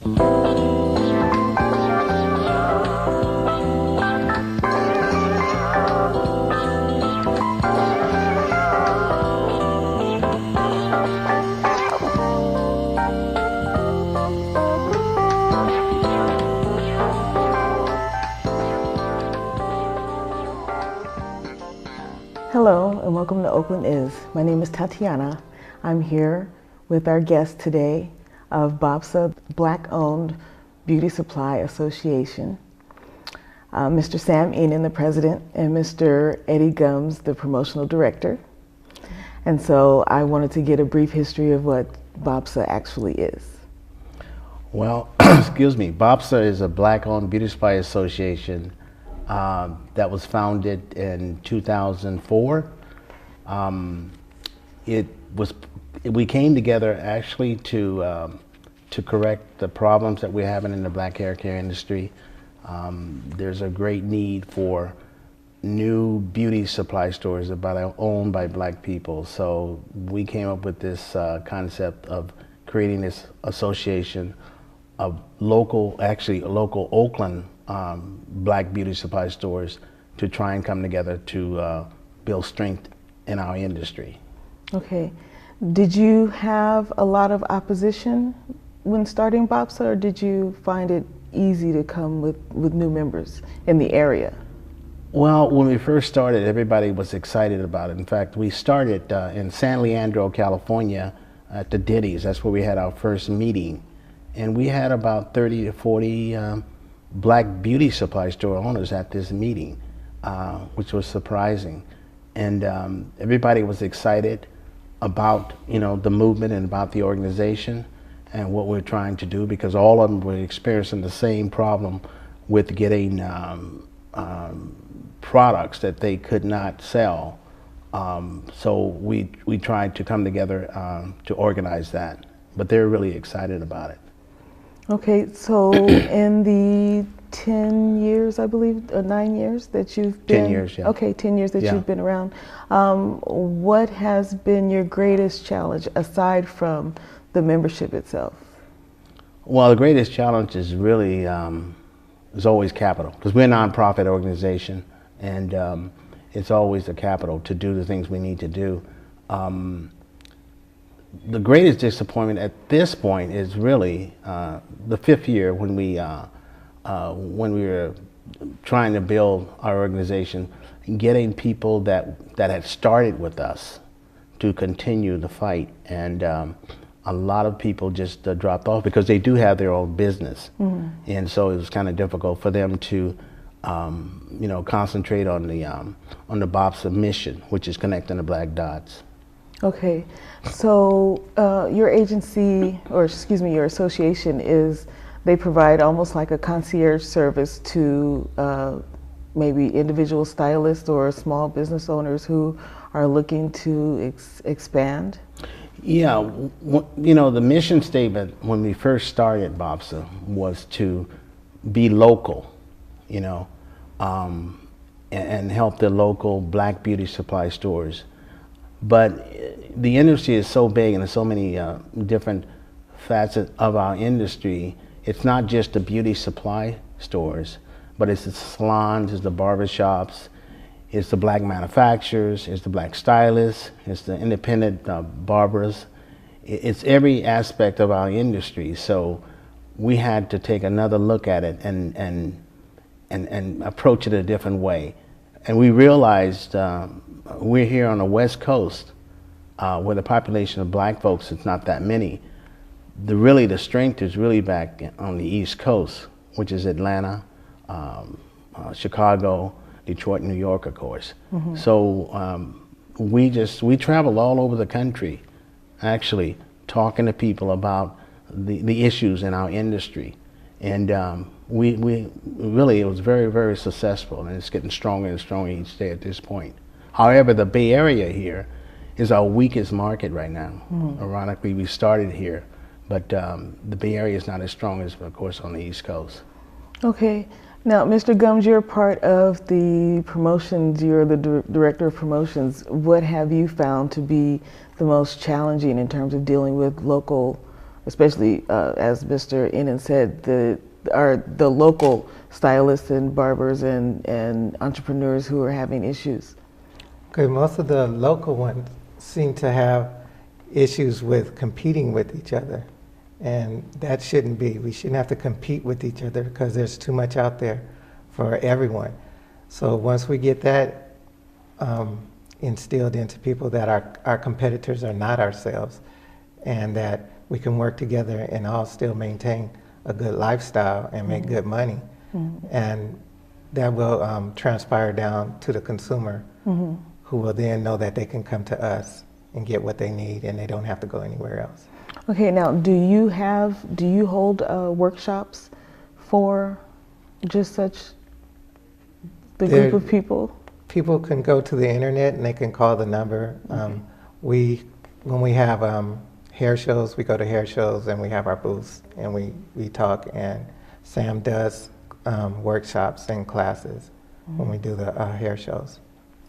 Hello and welcome to Oakland Is. My name is Tatiana. I'm here with our guest today of Bobsa, Black-owned Beauty Supply Association. Mr. Sam Enan, the president, and Mr. Eddie Gums, the promotional director. And so I wanted to get a brief history of what Bobsa actually is. Well, excuse me, Bobsa is a Black-owned beauty supply association that was founded in 2004. We came together actually to correct the problems that we're having in the black hair care industry. There's a great need for new beauty supply stores that are owned by black people. So we came up with this concept of creating this association of local Oakland black beauty supply stores to try and come together to build strength in our industry. Okay. Did you have a lot of opposition when starting Bobsa, or did you find it easy to come with new members in the area? Well, when we first started, everybody was excited about it. In fact, we started in San Leandro, California at the Diddy's. That's where we had our first meeting. And we had about 30 to 40 black beauty supply store owners at this meeting, which was surprising. And everybody was excited about, the movement and about the organization and what we're trying to do, because all of them were experiencing the same problem with getting products that they could not sell. So we tried to come together to organize that, but they're really excited about it. Okay, so in the 10 years, I believe, 9 years that you've been— 10 years, yeah. Okay, 10 years that you've been around. What has been your greatest challenge aside from the membership itself? Well, the greatest challenge is really, is always capital, because we're a nonprofit organization, and it's always the capital to do the things we need to do. The greatest disappointment at this point is really the 5th year when we were trying to build our organization and getting people that had started with us to continue the fight. And a lot of people just dropped off because they do have their own business. Mm-hmm. And so it was kind of difficult for them to concentrate on the Bobsa mission, which is connecting the black dots. Okay, so your agency, or excuse me, your association they provide almost like a concierge service to maybe individual stylists or small business owners who are looking to expand? Yeah, the mission statement when we first started Bobsa was to be local, and help the local black beauty supply stores. But the industry is so big and there's so many different facets of our industry. It's not just the beauty supply stores, but it's the salons, it's the barbershops, it's the black manufacturers, it's the black stylists, it's the independent barbers. It's every aspect of our industry. So we had to take another look at it and approach it a different way. And we realized we're here on the West Coast, where the population of black folks is not that many. The strength is really back on the East Coast, which is Atlanta, Chicago, Detroit, New York, of course. Mm-hmm. So we travel all over the country, actually talking to people about the issues in our industry. And we really, it was very, very successful, and it's getting stronger and stronger each day at this point. However, the Bay Area here is our weakest market right now. Mm-hmm. Ironically, we started here, but the Bay Area is not as strong as, of course, on the East Coast. Okay. Now, Mr. Gums, you're part of the promotions, you're the director of promotions. What have you found to be the most challenging in terms of dealing with local especially as Mr. Innan said, the local stylists and barbers and entrepreneurs who are having issues? Okay, most of the local ones seem to have issues with competing with each other, and that shouldn't be. We shouldn't have to compete with each other because there's too much out there for everyone. So once we get that instilled into people that our competitors are not ourselves, and that we can work together and all still maintain a good lifestyle and make good money, and that will transpire down to the consumer, who will then know that they can come to us and get what they need, and they don't have to go anywhere else. Okay, now do you hold workshops for just such the group of people? People can go to the internet and they can call the number. When we have hair shows, we go to hair shows and we have our booths and we talk, and Sam does workshops and classes when we do the hair shows.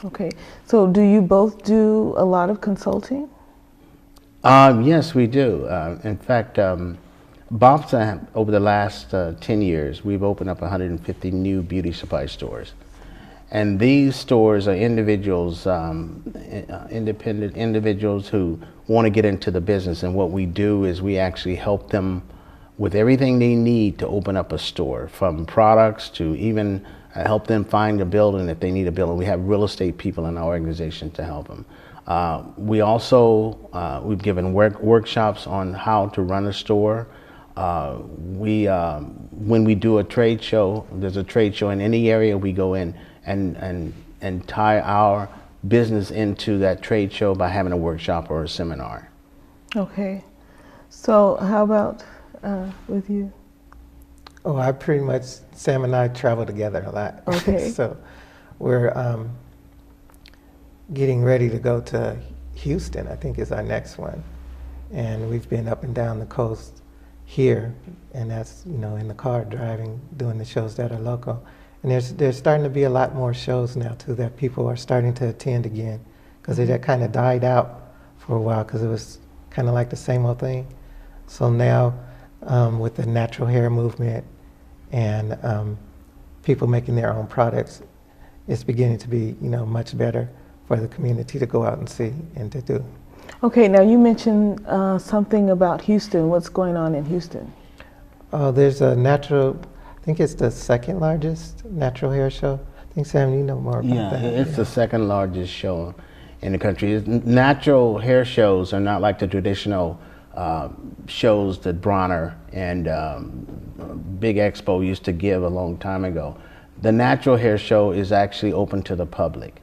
Okay, so do you both do a lot of consulting? Yes, we do. In fact, Bobsa, over the last 10 years, we've opened up 150 new beauty supply stores. And these stores are individuals, independent individuals who want to get into the business. And what we do is we actually help them with everything they need to open up a store, from products to even help them find a building if they need a building. We have real estate people in our organization to help them. We also, we've given workshops on how to run a store. When we do a trade show, there's a trade show in any area, we go in and tie our business into that trade show by having a workshop or a seminar. Okay. So how about with you? Oh, I pretty much, Sam and I travel together a lot. Okay. So we're getting ready to go to Houston, I think is our next one. And we've been up and down the coast here, and that's, in the car driving, doing the shows that are local. And there's starting to be a lot more shows now too that people are starting to attend again, because it had kind of died out for a while because it was kind of like the same old thing. So now with the natural hair movement and people making their own products, it's beginning to be much better for the community to go out and see and to do. Okay, now you mentioned something about Houston. What's going on in Houston? There's a natural, I think it's the second largest natural hair show. I think, Sam, you know more about that. It's the second largest show in the country. Natural hair shows are not like the traditional shows that Bronner and Big Expo used to give a long time ago. The natural hair show is actually open to the public,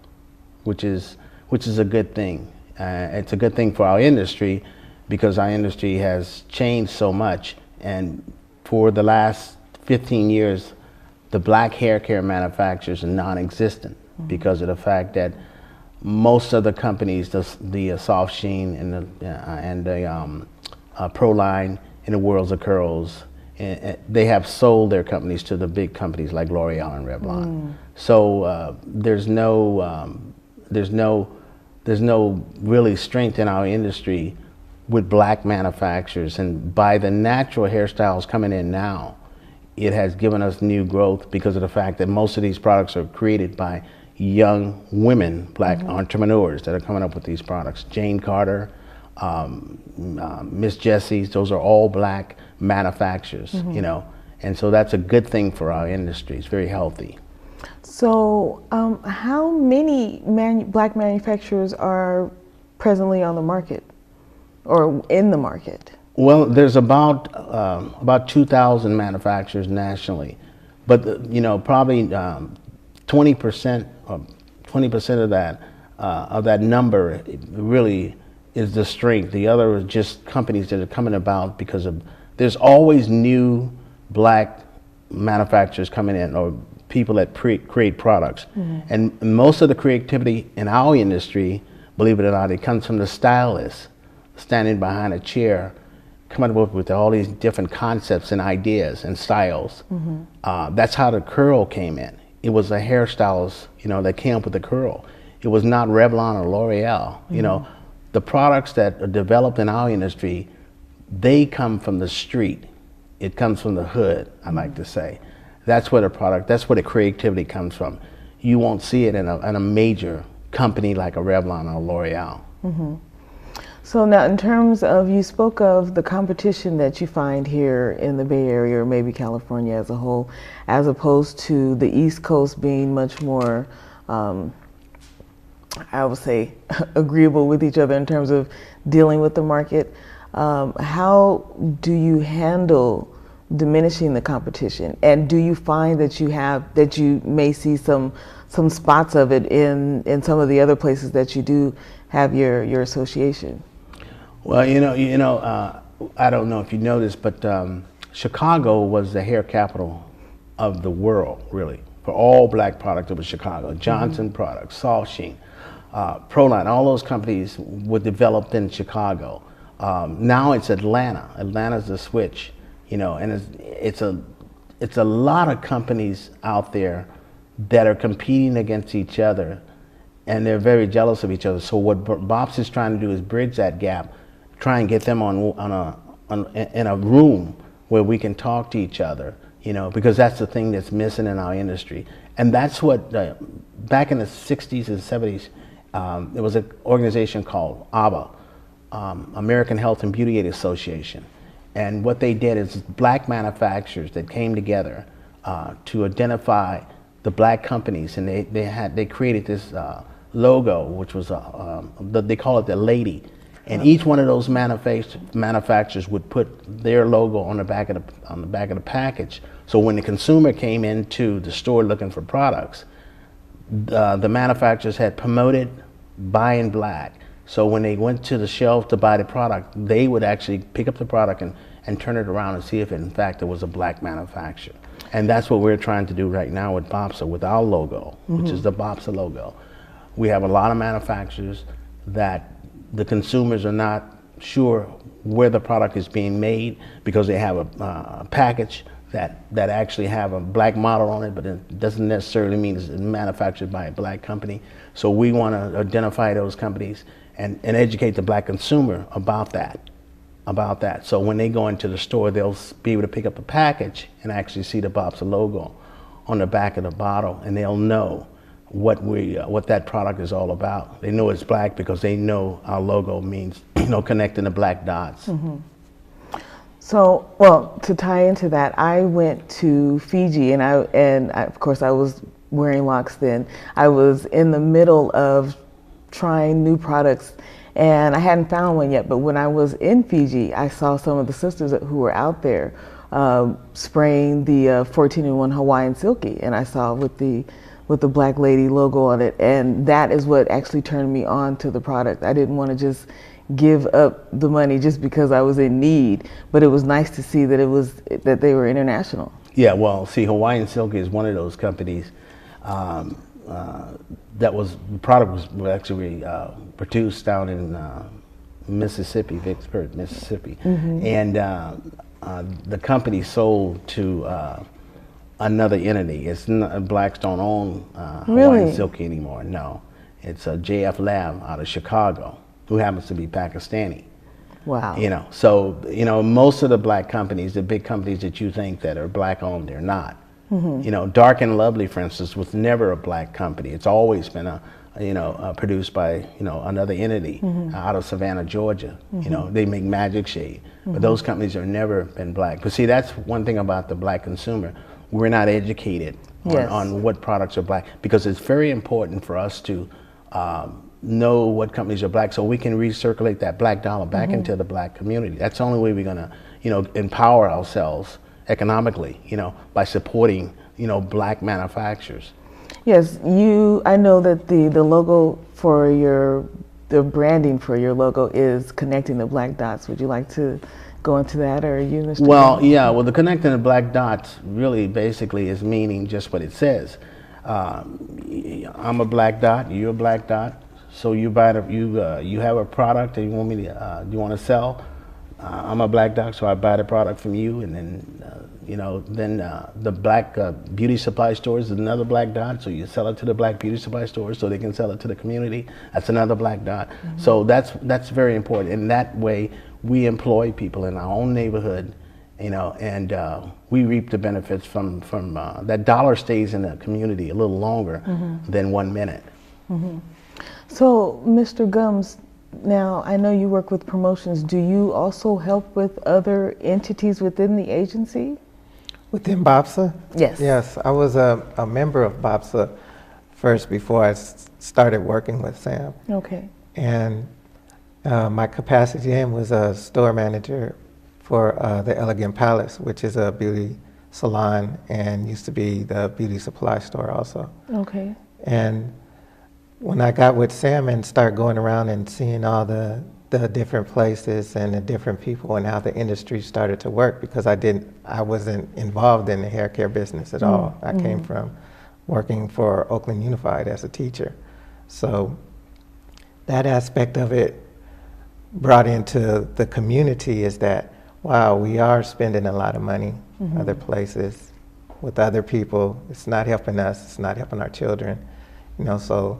which is a good thing. It's a good thing for our industry, because our industry has changed so much, and for the last 15 years the black hair care manufacturers are non-existent because of the fact that most of the companies, the Soft Sheen and the Proline and the Worlds of Curls, they have sold their companies to the big companies like L'Oreal and Revlon. So there's no really strength in our industry with black manufacturers, and by the natural hairstyles coming in now, it has given us new growth because of the fact that most of these products are created by young women, black entrepreneurs that are coming up with these products. Jane Carter, Miss Jessie's, those are all black manufacturers, and so that's a good thing for our industry. It's very healthy. So how many black manufacturers are presently on the market or in the market? Well, there's about 2,000 manufacturers nationally, but probably 20% or 20% of that number really is the strength. The other is just companies that are coming about because of, there's always new black manufacturers coming in, or people that create products. And most of the creativity in our industry, believe it or not, it comes from the stylist standing behind a chair, coming up with all these different concepts and ideas and styles. That's how the curl came in. It was a hairstylist, that came up with the curl. It was not Revlon or L'Oreal. The products that are developed in our industry, they come from the street. It comes from the hood, I like to say. That's where the product, that's where the creativity comes from. You won't see it in a major company like a Revlon or L'Oreal. So now, in terms of, you spoke of the competition that you find here in the Bay Area, or maybe California as a whole, as opposed to the East Coast being much more, I would say, agreeable with each other in terms of dealing with the market. How do you handle diminishing the competition? And do you find that you may see some spots of it in some of the other places that you do have your association? Well, I don't know if you know this, but Chicago was the hair capital of the world, really. For all black products, it was Chicago. Johnson Products, Salt Sheen, Proline, all those companies were developed in Chicago. Now it's Atlanta. Atlanta's the switch, and it's a lot of companies out there that are competing against each other, and they're very jealous of each other. So what Bobsa is trying to do is bridge that gap, try and get them in a room where we can talk to each other, because that's the thing that's missing in our industry. And that's what, back in the 60s and 70s, there was an organization called ABBA, American Health and Beauty Aid Association. And what they did is black manufacturers that came together to identify the black companies, and they created this logo, which was they call it the lady, and each one of those manufacturers would put their logo on the back of the package. So when the consumer came into the store looking for products, the manufacturers had promoted buying black. So when they went to the shelf to buy the product, they would actually pick up the product and turn it around and see if in fact it was a black manufacturer. And that's what we're trying to do right now with Bobsa, with our logo, which is the Bobsa logo. We have a lot of manufacturers that the consumers are not sure where the product is being made because they have a package that actually have a black model on it, but it doesn't necessarily mean it's manufactured by a black company. So we want to identify those companies and educate the black consumer about that. So when they go into the store, they'll be able to pick up a package and actually see the Bobsa logo on the back of the bottle, and they'll know what that product is all about. They know it's black because they know our logo means, connecting the black dots. So, well, to tie into that, I went to Fiji, and of course I was wearing locks then. I was in the middle of trying new products, and I hadn't found one yet, but when I was in Fiji, I saw some of the sisters who were out there spraying the 14-in-1 Hawaiian Silky, and I saw with the Black Lady logo on it, and that is what actually turned me on to the product. I didn't want to just give up the money just because I was in need, but it was nice to see that they were international. Yeah, well, see, Hawaiian Silky is one of those companies the product was actually produced down in Mississippi, Vicksburg, Mississippi, and the company sold to another entity. It's not, blacks don't own Hawaiian Silky anymore. No, it's a JF Lab out of Chicago, who happens to be Pakistani. Wow. So most of the black companies, the big companies that you think that are black owned, they're not. Dark and Lovely, for instance, was never a black company. It's always been produced by another entity out of Savannah, Georgia. They make Magic Shade, but those companies have never been black. But see, that's one thing about the black consumer. We're not educated on what products are black, because it's very important for us to know what companies are black, so we can recirculate that black dollar back into the black community. That's the only way we're gonna, empower ourselves economically, by supporting, black manufacturers. Yes, I know that the logo for the branding for your logo is connecting the black dots. Would you like to go into that, or you, Mr. Well, yeah, well, the connecting the black dots really basically is meaning just what it says. I'm a black dot, you're a black dot. So you have a product that you want me to, you want to sell. I'm a black dot, so I buy the product from you, and then the black beauty supply stores is another black dot, so you sell it to the black beauty supply stores so they can sell it to the community. That's another black dot. So that's very important. In that way, we employ people in our own neighborhood, you know, and we reap the benefits from that dollar stays in the community a little longer than 1 minute. So, Mr. Gums, now I know you work with promotions. Do you also help with other entities within the agency? Within Bobsa? Yes. Yes, I was a member of Bobsa first before I started working with Sam. Okay. And my capacity then was a store manager for the Elegant Palace, which is a beauty salon and used to be the beauty supply store also. Okay. And when I got with Sam and started going around and seeing all the different places and the different people and how the industry started to work, because I wasn't involved in the hair care business at all. I came from working for Oakland Unified as a teacher. So that aspect of it brought into the community is that, wow, we are spending a lot of money other places with other people. It's not helping us, it's not helping our children, you know, so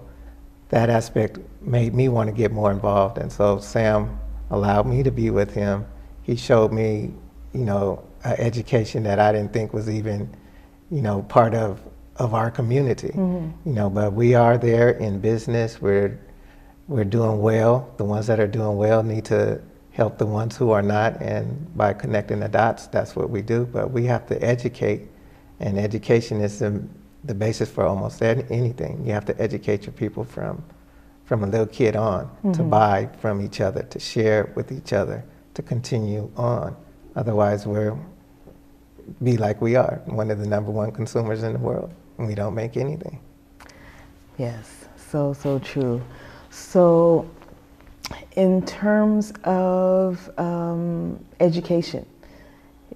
that aspect made me want to get more involved. And so Sam allowed me to be with him. He showed me, you know, an education that I didn't think was even, you know, part of our community, you know, but we are there in business. We're doing well. The ones that are doing well need to help the ones who are not, and by connecting the dots, that's what we do. But we have to educate, and education is the basis for almost anything. You have to educate your people from a little kid on, to buy from each other, to share with each other, to continue on. Otherwise, we'll be like we are, one of the #1 consumers in the world, and we don't make anything. Yes, so true. So, in terms of education,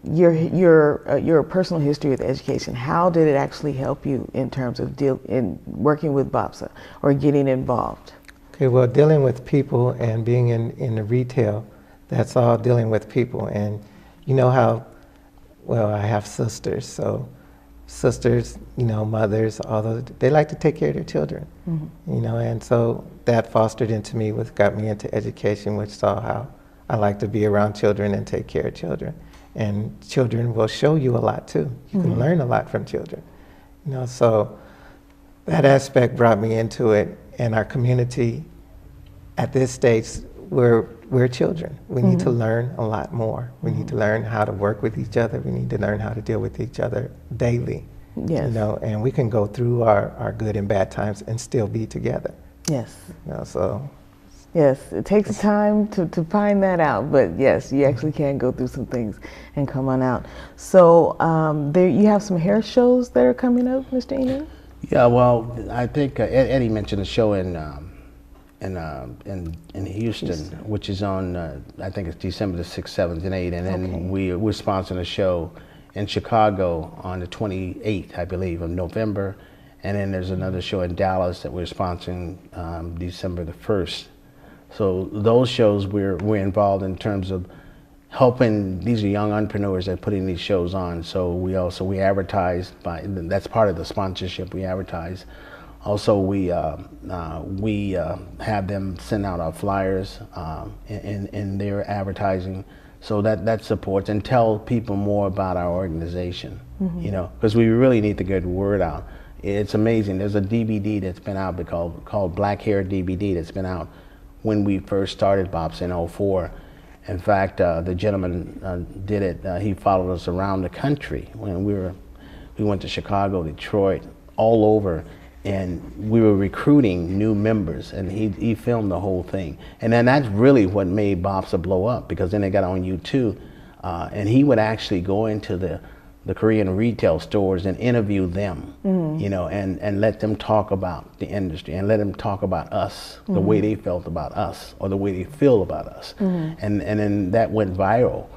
your personal history with education, how did it actually help you in terms of in working with Bobsa or getting involved? Okay, well, dealing with people and being in the retail, that's all dealing with people. And you know how, well, I have sisters, so sisters, you know, mothers, although they like to take care of their children, you know, and so that fostered into me, got me into education, which saw how I like to be around children and take care of children. And children will show you a lot too. You can learn a lot from children, you know, so that aspect brought me into it. And our community at this stage, we're children. We need to learn a lot more. We need to learn how to work with each other. We need to learn how to deal with each other daily. Yes. You know, and we can go through our good and bad times and still be together. Yes. You know, so. Yes, it takes time to find that out, but yes, you actually can go through some things and come on out. So there you have some hair shows that are coming up, Mr. Enan? Yeah, well, I think Eddie mentioned a show in Houston, which is on, I think it's December the 6th, 7th, and 8th, and then we're sponsoring a show in Chicago on the 28th, I believe, of November, and then there's another show in Dallas that we're sponsoring December the 1st. So those shows we're involved in terms of helping. These are young entrepreneurs that are putting these shows on. So we advertise that's part of the sponsorship. We advertise. Also, we have them send out our flyers in their advertising, so that supports and tell people more about our organization. You know, because we really need to get the word out. It's amazing. There's a DVD that's been out called Black Hair DVD that's been out when we first started Bobsa in '04. In fact, the gentleman did it. He followed us around the country when we went to Chicago, Detroit, all over, and we were recruiting new members, and he filmed the whole thing. And then that's really what made Bobsa blow up, because then they got on YouTube, and he would actually go into the Korean retail stores and interview them, you know, and let them talk about the industry and let them talk about us, the way they felt about us or the way they feel about us. And then that went viral,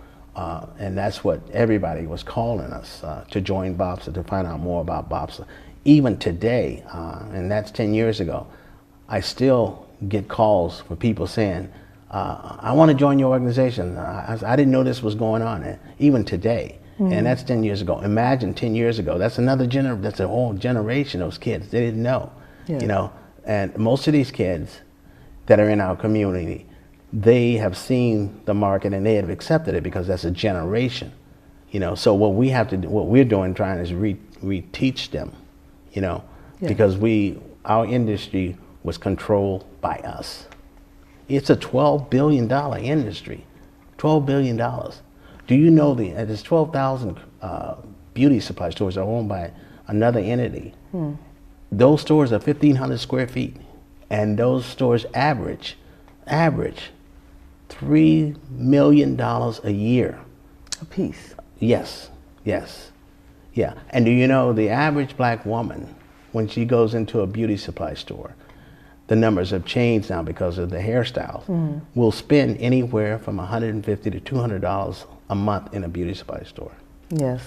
and that's what everybody was calling us to join Bobsa, to find out more about Bobsa. Even today, and that's 10 years ago, I still get calls for people saying, I want to join your organization. I didn't know this was going on, even today. And that's 10 years ago. Imagine 10 years ago. That's that's a whole generation of those kids. They didn't know, you know. And most of these kids that are in our community, they have seen the market and they have accepted it because that's a generation, you know. So what we have to do, what we're doing, trying is reteach them, you know, because our industry was controlled by us. It's a $12 billion industry, $12 billion. Do you know there's 12,000 beauty supply stores are owned by another entity. Those stores are 1,500 square feet, and those stores average $3 million a year. A piece. Yes, yes, yeah. And do you know the average black woman, when she goes into a beauty supply store, the numbers have changed now because of the hairstyles, will spend anywhere from $150 to $200 a month in a beauty supply store. Yes.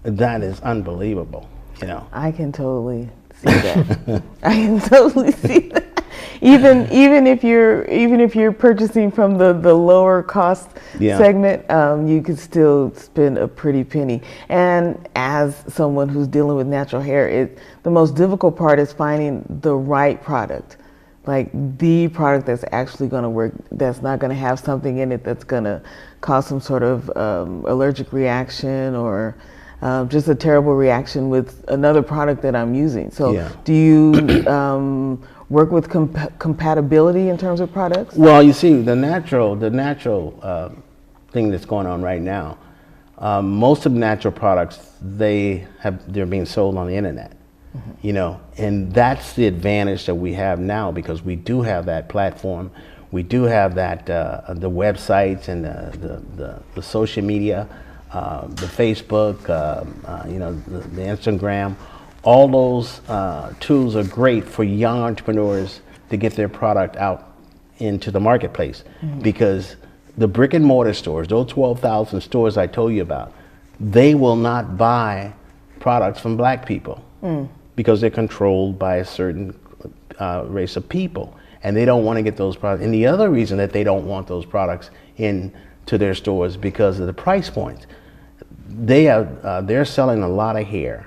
That is unbelievable, you know. I can totally see that. I can totally see that. Even if you're purchasing from the lower cost segment, you could still spend a pretty penny. And as someone who's dealing with natural hair, the most difficult part is finding the right product, like the product that's actually going to work, that's not going to have something in it that's going to cause some sort of allergic reaction or just a terrible reaction with another product that I'm using. So do you work with compatibility in terms of products? Well, you see, the natural thing that's going on right now, most of the natural products, they're being sold on the internet, you know, and that's the advantage that we have now, because we do have that platform, we do have that the websites and the social media, the Facebook, you know, the Instagram. All those tools are great for young entrepreneurs to get their product out into the marketplace, because the brick and mortar stores, those 12,000 stores I told you about, they will not buy products from black people because they're controlled by a certain race of people, and they don't want to get those products. And the other reason that they don't want those products into their stores because of the price points. They're selling a lot of hair,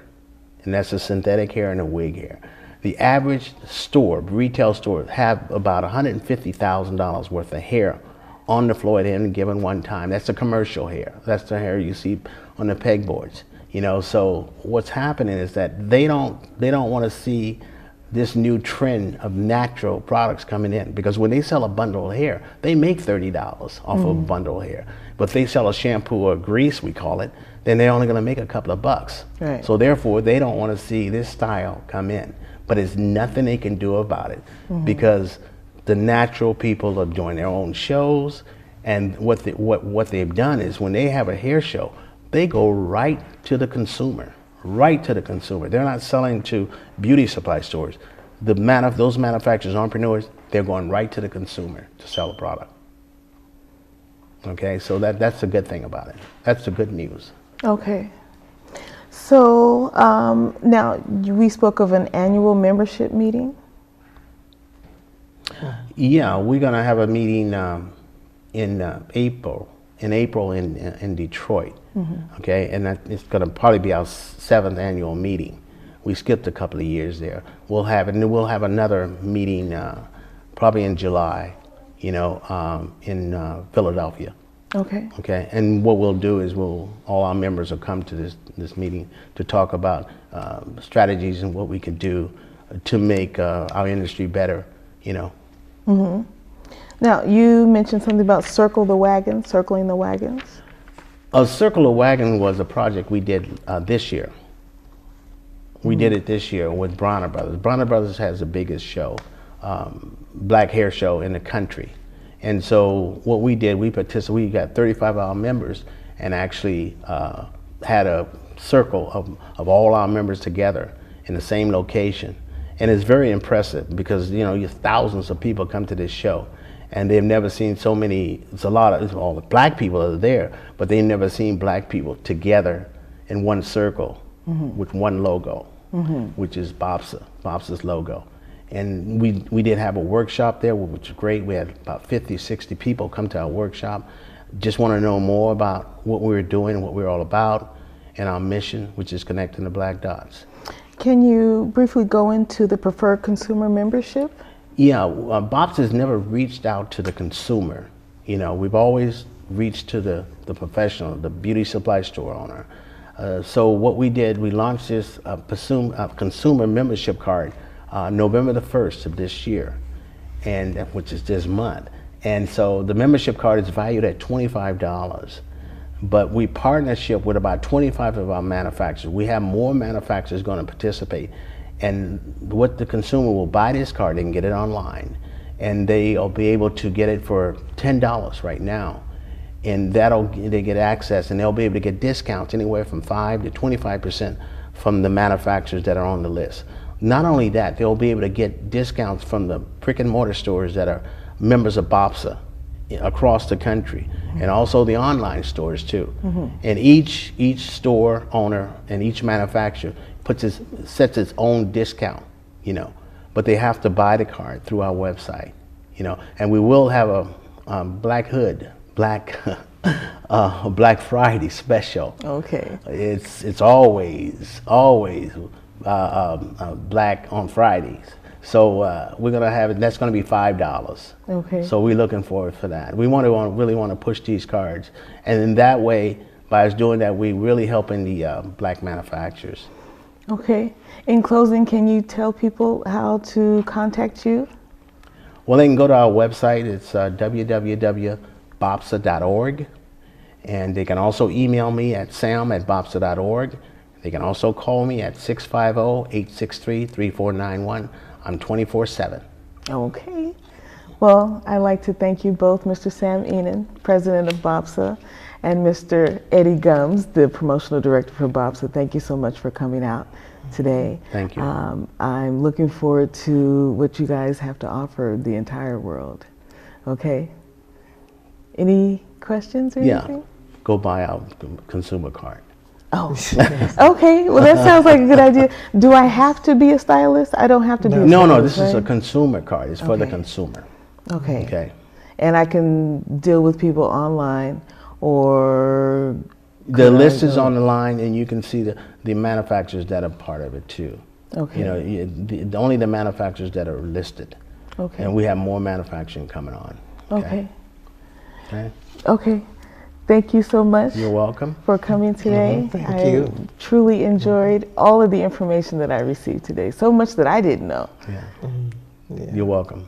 and that's the synthetic hair and the wig hair. The average store, retail store, have about $150,000 worth of hair on the floor at any given one time. That's the commercial hair. That's the hair you see on the pegboards. You know, so what's happening is that they don't want to see this new trend of natural products coming in, because when they sell a bundle of hair, they make $30 off of a bundle of hair. But if they sell a shampoo or grease, we call it, then they're only going to make a couple of bucks. Right. So therefore, they don't want to see this style come in. But there's nothing they can do about it, because the natural people are doing their own shows, and what they've done is when they have a hair show, they go right to the consumer. Right to the consumer. They're not selling to beauty supply stores. Those manufacturers, entrepreneurs, they're going right to the consumer to sell a product. Okay, so that's the good thing about it. That's the good news. Okay. So now we spoke of an annual membership meeting. Yeah, we're gonna have a meeting in April in Detroit. Okay, and it's going to probably be our 7th annual meeting. We skipped a couple of years there. We'll have another meeting probably in July, you know, in Philadelphia. Okay. Okay, and what we'll do is all our members will come to this meeting to talk about strategies and what we can do to make our industry better, you know. Now, you mentioned something about circling the wagons. A Circle the Wagon was a project we did this year. We did it this year with Bronner Brothers. Bronner Brothers has the biggest show, black hair show in the country. And so what we did, we got 35 of our members and actually had a circle of all our members together in the same location. And it's very impressive because, you know, thousands of people come to this show. And they've never seen so many, it's all the black people are there, but they've never seen black people together in one circle with one logo, which is Bobsa's logo. And we did have a workshop there, which was great. We had about 50, 60 people come to our workshop, just want to know more about what we were doing and what we're all about, and our mission, which is connecting the black dots. Can you briefly go into the preferred consumer membership? Yeah, Bobsa has never reached out to the consumer. You know, we've always reached to the professional, the beauty supply store owner. So what we did, we launched this consumer membership card November the 1st of this year, and which is this month. And so the membership card is valued at $25. But we partnership with about 25 of our manufacturers. We have more manufacturers going to participate. And what the consumer will buy this card, they can get it online. And they'll be able to get it for $10 right now. And they get access, and they'll be able to get discounts anywhere from 5 to 25% from the manufacturers that are on the list. Not only that, they'll be able to get discounts from the brick and mortar stores that are members of Bobsa across the country, and also the online stores too. And each store owner and each manufacturer sets its own discount, you know, but they have to buy the card through our website, you know. And we will have a Black Friday special. Okay. It's always black on Fridays. So we're gonna have it. That's gonna be $5. Okay. So we're looking forward for that. We really want to push these cards, and in that way, by us doing that, we really helping the black manufacturers. Okay. In closing, can you tell people how to contact you? Well, they can go to our website. It's www.bobsa.org, and they can also email me at sam@bobsa.org. They can also call me at 650-863-3491. I'm 24/7. Okay. Well, I'd like to thank you both, Mr. Sam Enan, President of Bobsa, and Mr. Eddie Gums, the Promotional Director for Bobsa. Thank you so much for coming out today. Thank you. I'm looking forward to what you guys have to offer the entire world. Okay. Any questions or anything? Go buy our consumer card. Oh, okay. Well, that sounds like a good idea. Do I have to be a stylist? I don't have to be a stylist. No, this right? is a consumer card. It's for the consumer. Okay. Okay. And I can deal with people online, or the list is on the line, and you can see the manufacturers that are part of it too. Okay. You know, only the manufacturers that are listed. Okay. And we have more manufacturing coming on. Okay. Okay. Okay. Thank you so much. You're welcome. For coming today. Thank you. Truly enjoyed all of the information that I received today. So much that I didn't know. Yeah. Yeah. You're welcome.